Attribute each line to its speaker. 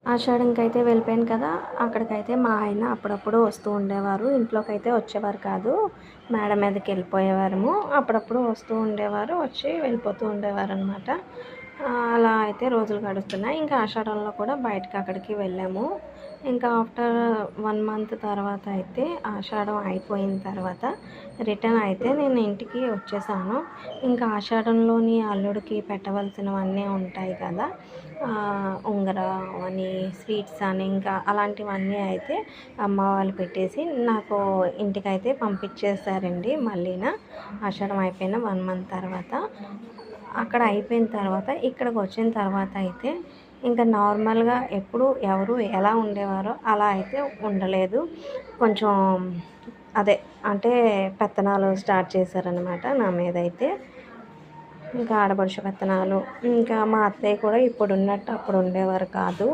Speaker 1: ఆషాఢంకైతే వెళ్ళిపోయాను కదా! అక్కడికైతే మా ఆయన అప్పుడప్పుడు వస్తూ ఉండేవారు. ఇంట్లోకైతే వచ్చేవారు కాదు. మేడ మీదకెళ్ళిపోయేవారము. అప్పుడప్పుడు వస్తూ ఉండేవారు. వచ్చి వెళ్ళిపోతూ ఉండేవారనమాట. అలా అయితే రోజులు గడుస్తున్నాయి. ఇంకా ఆషాఢంలో కూడా బయటకి అక్కడికి వెళ్ళాము. ఇంకా ఆఫ్టర్ 1 మంత్ తర్వాత అయితే ఆషాఢం అయిపోయిన తర్వాత రిటర్న్ అయితే నేను ఇంటికి వచ్చేసాను. ఇంకా ఆషాఢంలోని అల్లుడికి పెట్టవలసినవన్నీ ఉంటాయి కదా! ఉంగరం అని, స్వీట్స్ అని ఇంకా అలాంటివన్నీ అయితే అమ్మ వాళ్ళు పెట్టేసి నాకు ఇంటికైతే పంపించేశారండి మళ్ళీన. ఆషాఢం అయిపోయిన 1 మంత్ తర్వాత. అక్కడ అయిపోయిన తర్వాత ఇక్కడికి వచ్చిన తర్వాత అయితే ఇంకా నార్మల్గా ఎప్పుడు ఎవరు ఎలా ఉండేవారో అలా అయితే ఉండలేదు. కొంచెం అదే అంటే పెత్తనాలు స్టార్ట్ చేశారనమాట నా మీదైతే. ఇంకా ఆడపడుచు పెత్తనాలు, ఇంకా మా అత్తయ్య కూడా ఇప్పుడున్నట్టు అప్పుడు ఉండేవారు కాదు.